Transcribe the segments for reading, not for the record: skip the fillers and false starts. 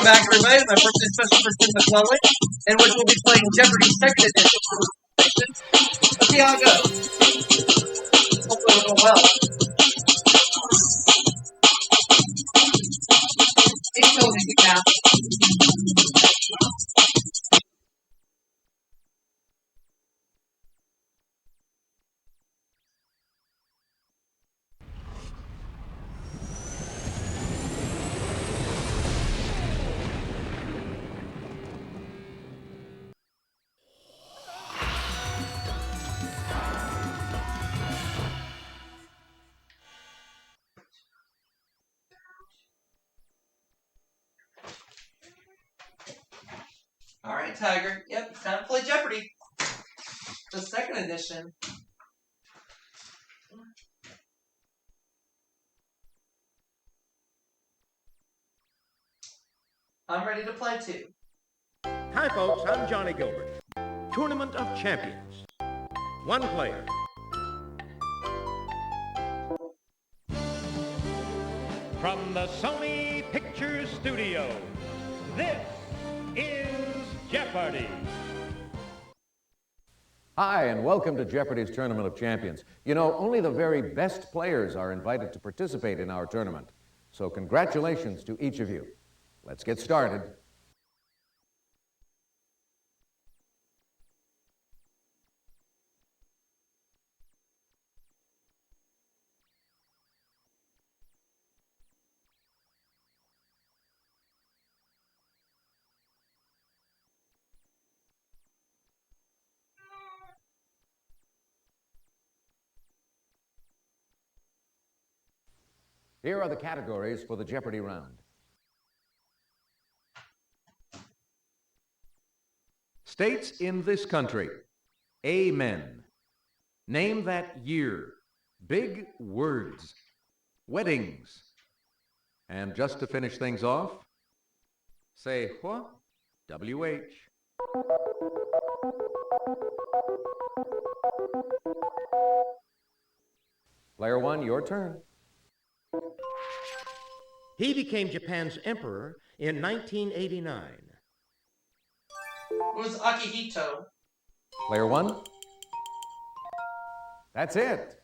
Welcome back, everybody. My first special for McLelland, in which we'll be playing Jeopardy second edition. Let's see how it goes. Hopefully it'll go well. It's so easy now. Alright, Tiger. Yep, it's time to play Jeopardy. The second edition. I'm ready to play too. Hi folks, I'm Johnny Gilbert. Tournament of Champions. One player. From the Sony Pictures Studio, this is Jeopardy! Hi, and welcome to Jeopardy's Tournament of Champions. You know, only the very best players are invited to participate in our tournament. So congratulations to each of you. Let's get started. Here are the categories for the Jeopardy round. States in this country. Amen. Name that year. Big words. Weddings. And just to finish things off, say what? W-H. Player one, your turn. He became Japan's emperor in 1989. It was Akihito. Player one. That's it.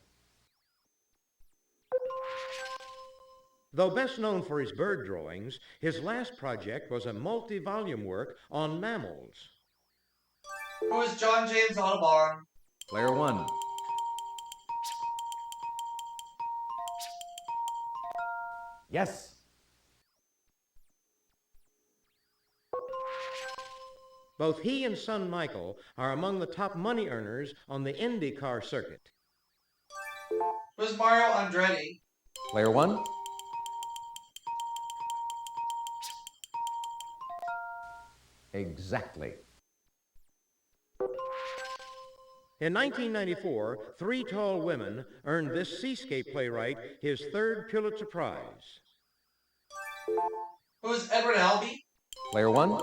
Though best known for his bird drawings, his last project was a multi-volume work on mammals. It was John James Audubon. Player one. Yes. Both he and son Michael are among the top money earners on the IndyCar circuit. It was Mario Andretti. Player one. Exactly. In 1994, three tall women earned this seascape playwright his third Pulitzer Prize. It was Edward Albee. Player one.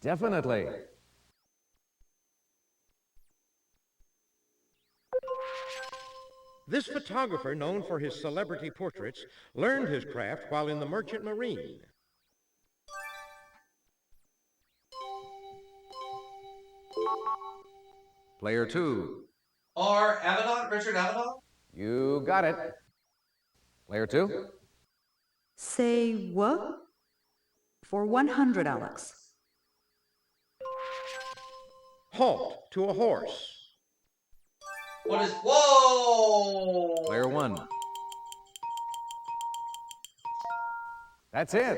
Definitely. This photographer, known for his celebrity portraits, learned his craft while in the Merchant Marine. Player two. Or Avedon, Richard Avedon. You got it. Player two. Say what? For 100, Alex. Halt to a horse. What is... Whoa! Player one. That's it.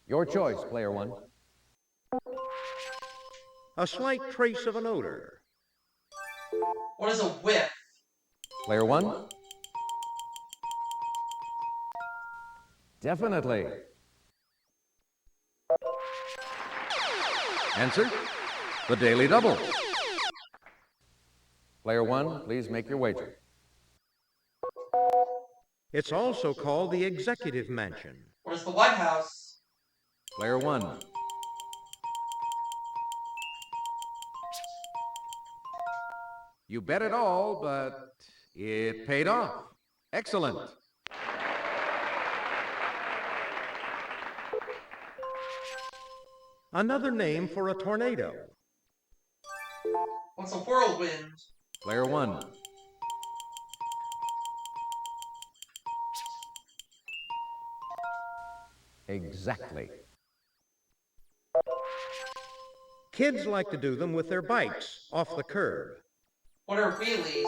Your choice, player one. A slight trace of an odor. What is a whiff? Player one. Definitely. Answer, the Daily Double. Player one, please make your wager. It's also called the Executive Mansion. What is the White House? Player one. You bet it all, but it paid off. Excellent. Another name for a tornado. What's a whirlwind? Player 1. Exactly. Kids like to do them with their bikes off the curb. What are wheelies?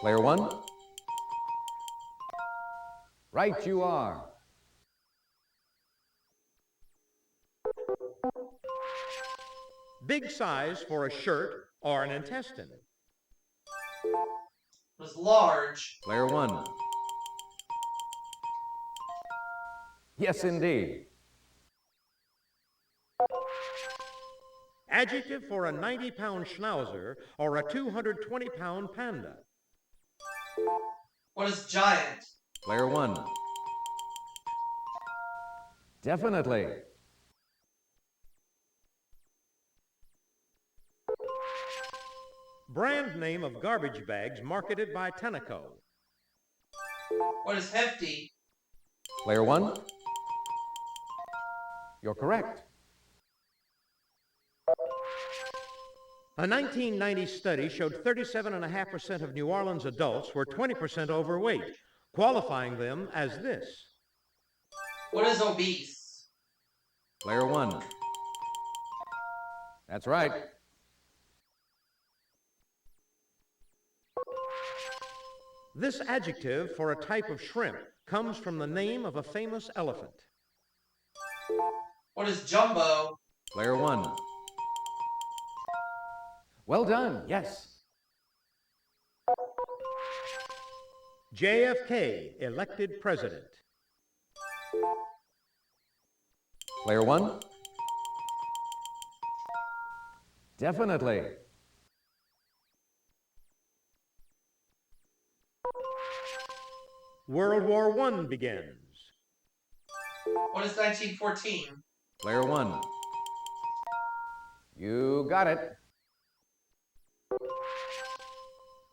Player 1. Right you are. Big size for a shirt or an intestine. Was large. Player 1. Yes, indeed. Adjective for a 90-pound schnauzer or a 220-pound panda. What is giant? Player 1. Definitely. Brand name of garbage bags marketed by Tenneco. What is hefty? Player 1. You're correct. A 1990 study showed 37.5% of New Orleans adults were 20% overweight, qualifying them as this. What is obese? Player 1. That's right. This adjective for a type of shrimp comes from the name of a famous elephant. What is jumbo? Player 1. Well done, yes. JFK elected president. Player 1. Definitely. World War I begins. What is 1914? Player 1. You got it.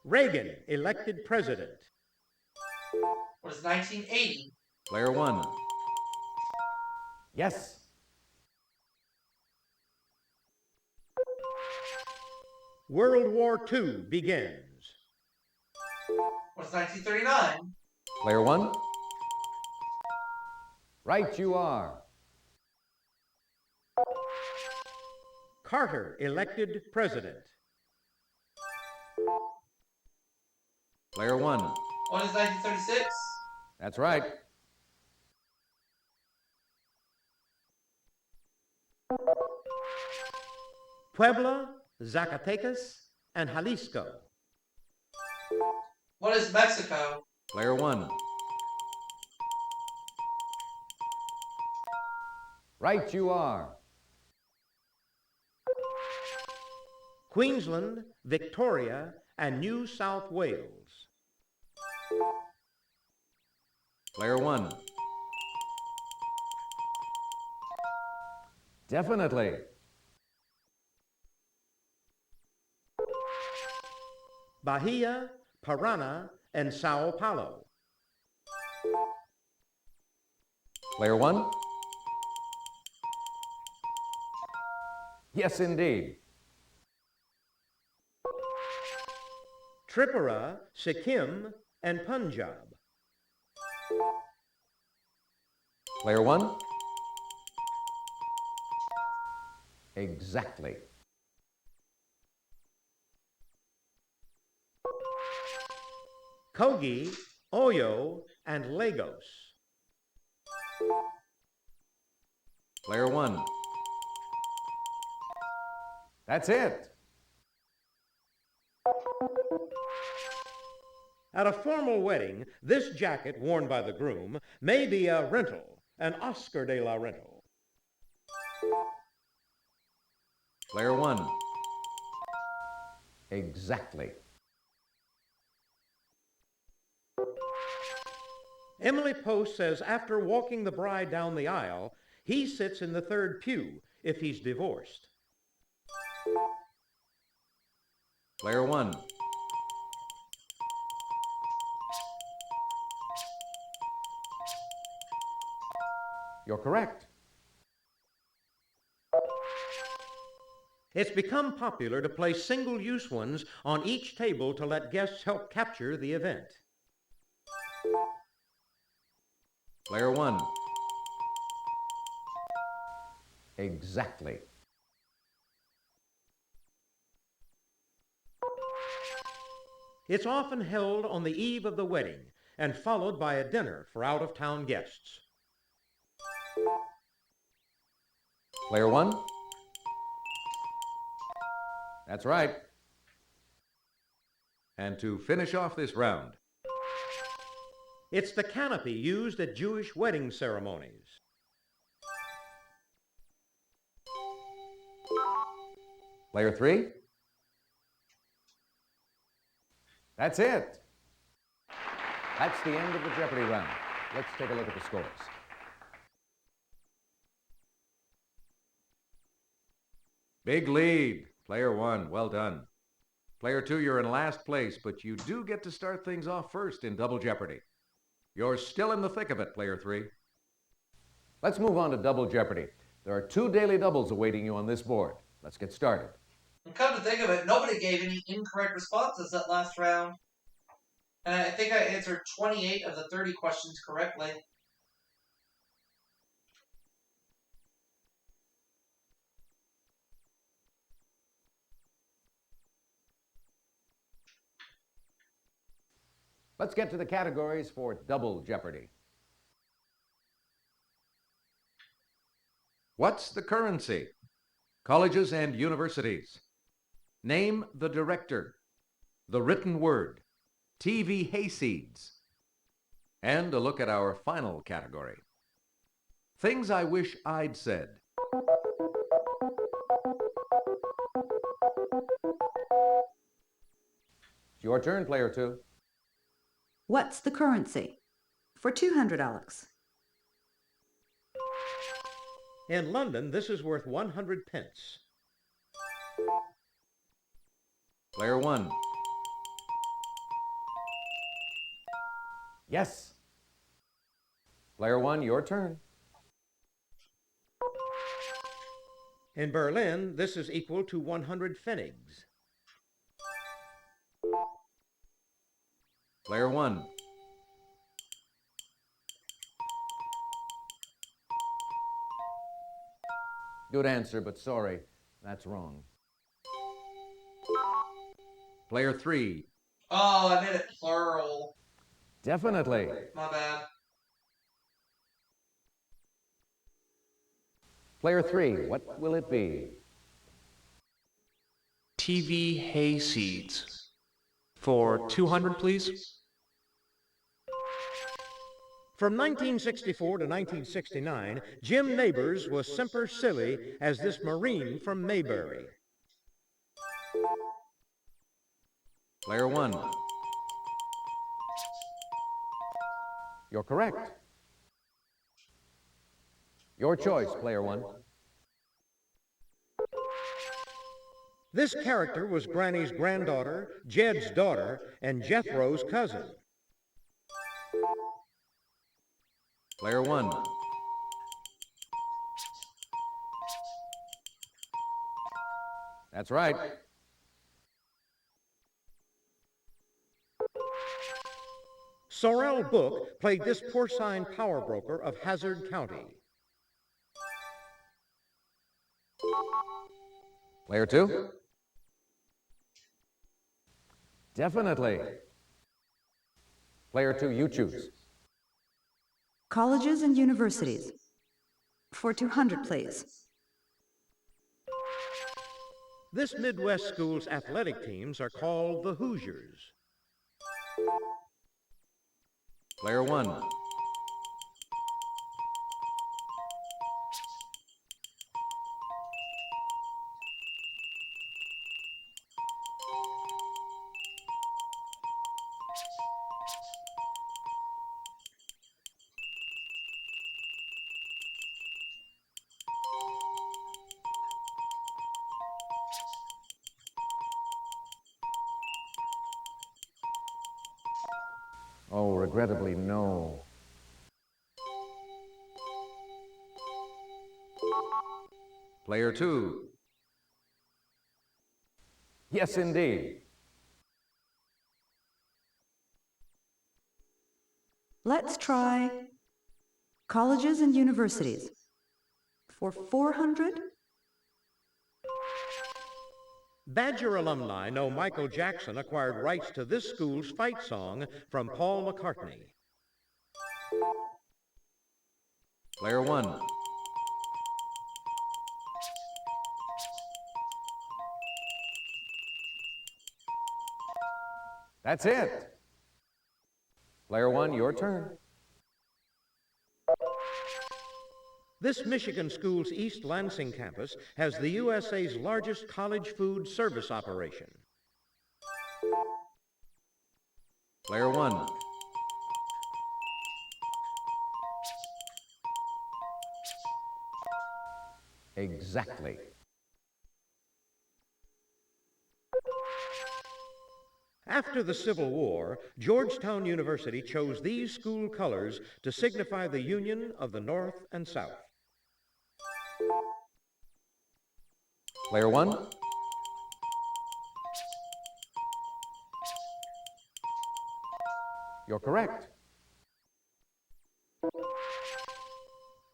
Reagan elected president. What is 1980? Player 1. Yes. World War II begins. What is 1939? Player 1. Right you are. Carter elected president. Player 1. What is 1936? That's right. Puebla, Zacatecas, and Jalisco. What is Mexico? Player 1. Right you are. Queensland, Victoria, and New South Wales. Player 1. Definitely. Bahia, Parana, and Sao Paulo. Player 1. Yes, indeed. Tripura, Sikkim, and Punjab. Player 1. Exactly. Kogi, Oyo, and Lagos. Player 1. That's it. At a formal wedding, this jacket worn by the groom may be a rental, an Oscar de la Rental. Player 1. Exactly. Emily Post says after walking the bride down the aisle, he sits in the third pew if he's divorced. Player 1. You're correct. It's become popular to place single-use ones on each table to let guests help capture the event. Player 1. Exactly. It's often held on the eve of the wedding and followed by a dinner for out-of-town guests. Player 1. That's right. And to finish off this round, It's the canopy used at Jewish wedding ceremonies. Player 3. That's it. That's the end of the Jeopardy round. Let's take a look at the scores. big lead. Player 1, well done. Player 2, you're in last place, but you do get to start things off first in Double Jeopardy. You're still in the thick of it, Player 3. Let's move on to Double Jeopardy. There are 2 daily doubles awaiting you on this board. Let's get started. And come to think of it, nobody gave any incorrect responses that last round. And I think I answered 28 of the 30 questions correctly. Let's get to the categories for Double Jeopardy. What's the currency? Colleges and universities. Name the director. The written word. TV hayseeds. And a look at our final category. Things I wish I'd said. It's your turn, Player 2. What's the currency? For 200, Alex. In London, this is worth 100 pence. Player 1. Yes. Player 1, your turn. In Berlin, this is equal to 100 pfennigs. Player 1. Good answer, but sorry, that's wrong. Player 3. Oh, I made it plural. Definitely. My bad. Player 3, what will it be? TV hayseeds. For 200, please. From 1964 to 1969, Jim Neighbors was semper silly as this Marine from Mayberry. Player 1. You're correct. Your choice, Player 1. This character was Granny's granddaughter, Jed's daughter, and Jethro's cousin. Player 1. That's right. Sorrel Book played this porcine power broker of Hazard County. Player 2? Definitely. Player 2, you choose. Colleges and universities. For 200, please. This Midwest school's athletic teams are called the Hoosiers. Player 1. Oh, regrettably, no. Player 2. Yes, indeed. Let's try colleges and universities. For 400? Badger alumni know Michael Jackson acquired rights to this school's fight song from Paul McCartney. Player 1. That's it. Player 1, your turn. This Michigan school's East Lansing campus has the USA's largest college food service operation. Player 1. Exactly. After the Civil War, Georgetown University chose these school colors to signify the union of the North and South. Player 1. You're correct.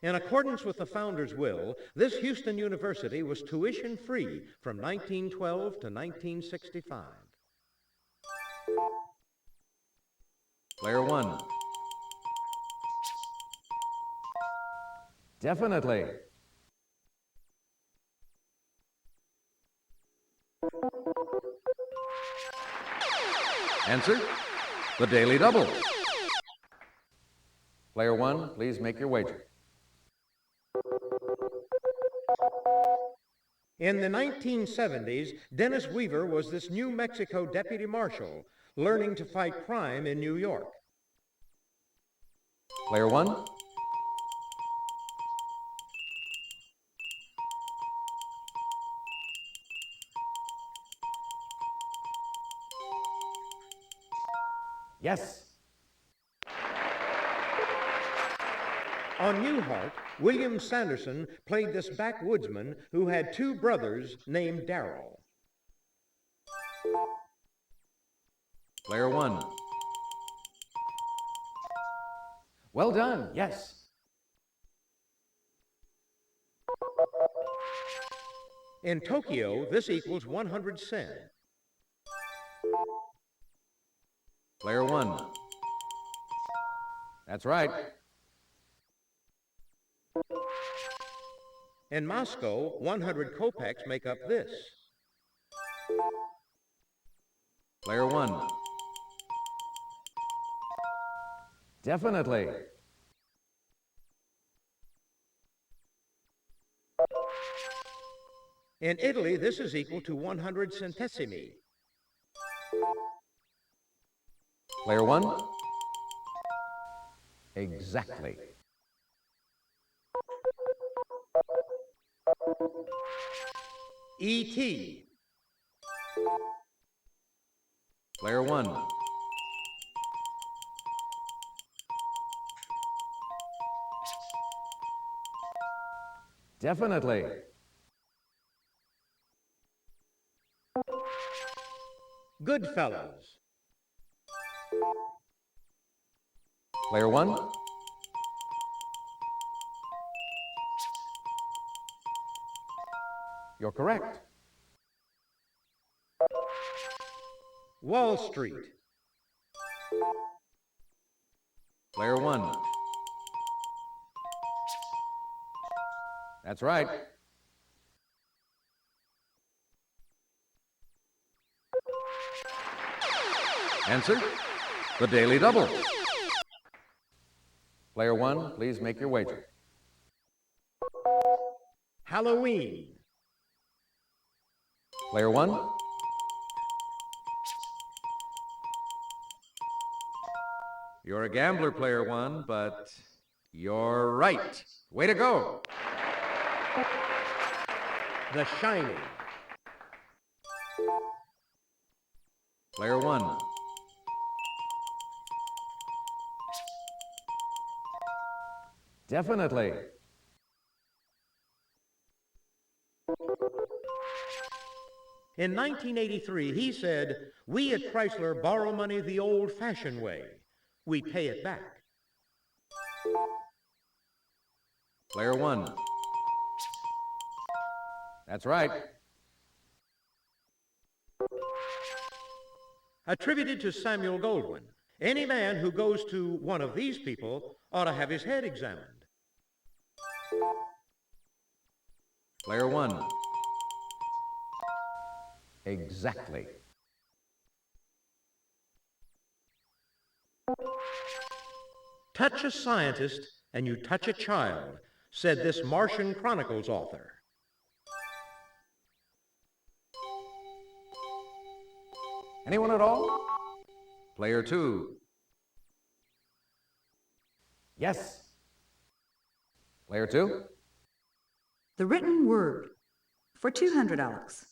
In accordance with the founder's will, this Houston University was tuition-free from 1912 to 1965. Player 1. Definitely. Answer: the Daily Double. Player 1, please make your wager. In the 1970s, Dennis Weaver was this New Mexico deputy marshal, learning to fight crime in New York. Player 1. Yes. On Newhart, William Sanderson played this backwoodsman who had two brothers named Darrell. Player 1. Well done. Yes. In Tokyo, this equals 100 sen. Player 1. That's right. In Moscow, 100 kopecks make up this. Player 1. Definitely. In Italy, this is equal to 100 centesimi. Player 1. Exactly. E.T. Player 1. Definitely. Goodfellas. Player 1. You're correct. Wall Street. Player 1. That's right. Answer: the Daily Double. Player 1, please make your wager. Halloween. Player 1. You're a gambler, Player 1, but you're right. Way to go. The Shining. Player 1. Definitely. In 1983, he said, "We at Chrysler borrow money the old-fashioned way. We pay it back." Player 1. That's right. Attributed to Samuel Goldwyn. Any man who goes to one of these people ought to have his head examined. Player 1. Exactly. Touch a scientist and you touch a child, said this Martian Chronicles author. Anyone at all? Player 2. Yes. Player 2? The written word. For 200, Alex.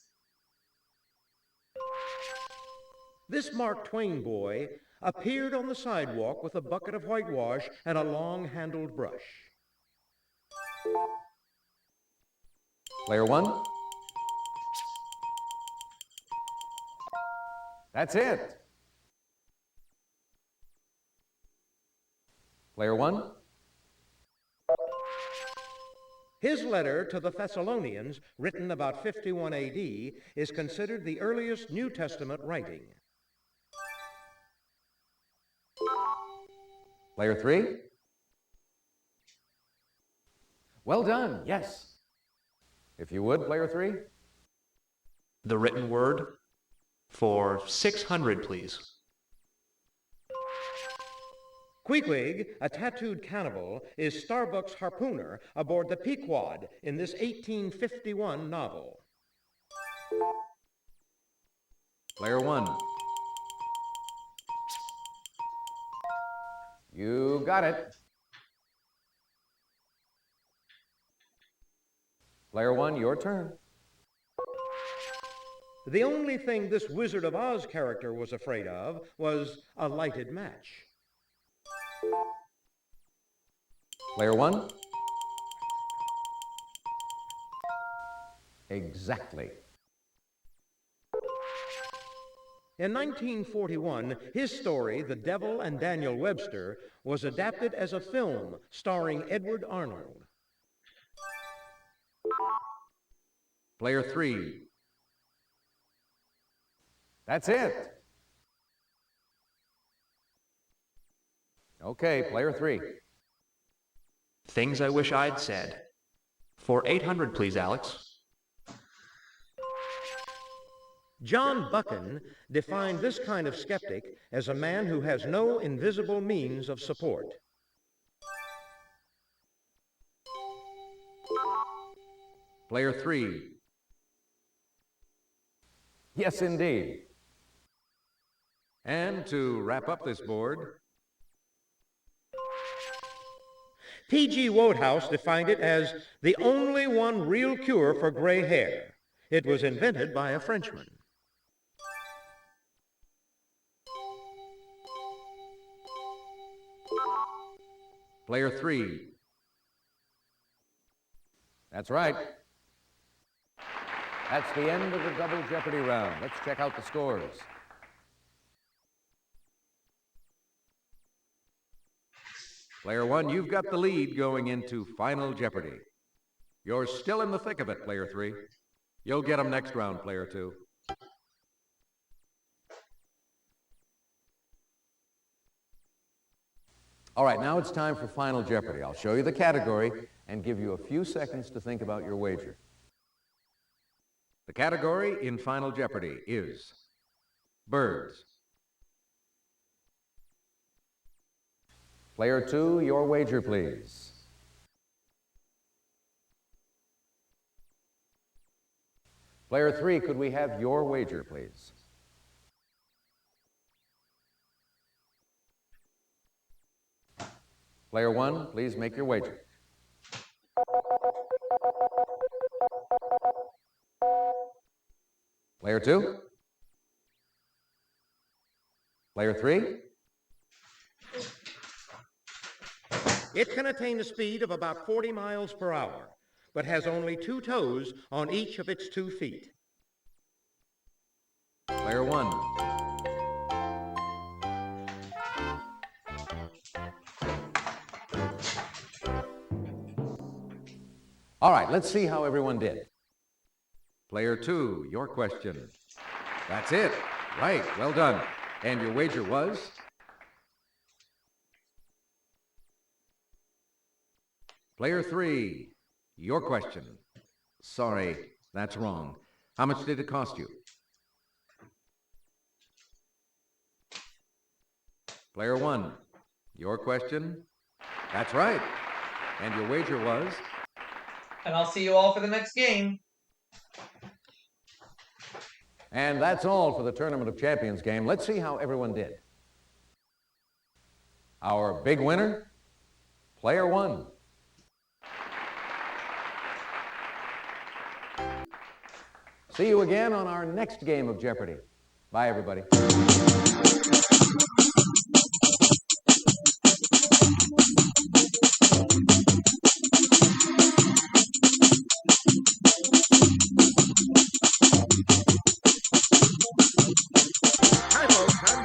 This Mark Twain boy appeared on the sidewalk with a bucket of whitewash and a long-handled brush. Player 1? That's it. Player 1? His letter to the Thessalonians, written about 51 AD, is considered the earliest New Testament writing. Player 3? Well done, yes. If you would, player 3? The written word. For 600, please. Queequeg, a tattooed cannibal, is Starbuck's harpooner aboard the Pequod in this 1851 novel. Player 1. You got it. Player 1, your turn. The only thing this Wizard of Oz character was afraid of was a lighted match. Player 1? Exactly. In 1941, his story, The Devil and Daniel Webster, was adapted as a film starring Edward Arnold. Player 3. That's it. Okay, player 3. Things I wish I'd said. For 800, please, Alex. John Buchan defined this kind of skeptic as a man who has no invisible means of support. Player 3. Yes, indeed. And to wrap up this board, P.G. Wodehouse defined it as the only one real cure for gray hair. It was invented by a Frenchman. Player 3. That's right. That's the end of the double Jeopardy round. Let's check out the scores. Player 1, you've got the lead going into Final Jeopardy. You're still in the thick of it, Player 3. You'll get them next round, Player 2. All right, now it's time for Final Jeopardy. I'll show you the category and give you a few seconds to think about your wager. The category in Final Jeopardy is birds. Player 2, your wager, please. Player 3, could we have your wager, please? Player 1, please make your wager. Player 2? Player 3? It can attain a speed of about 40 miles per hour, but has only 2 toes on each of its 2 feet. Player 1. All right, let's see how everyone did. Player 2, your question. That's it. Right, well done. And your wager was? Player 3, your question. Sorry, that's wrong. How much did it cost you? Player 1, your question. That's right. And your wager was? And I'll see you all for the next game. And that's all for the Tournament of Champions game. Let's see how everyone did. Our big winner, Player 1. See you again on our next game of Jeopardy! Bye, everybody.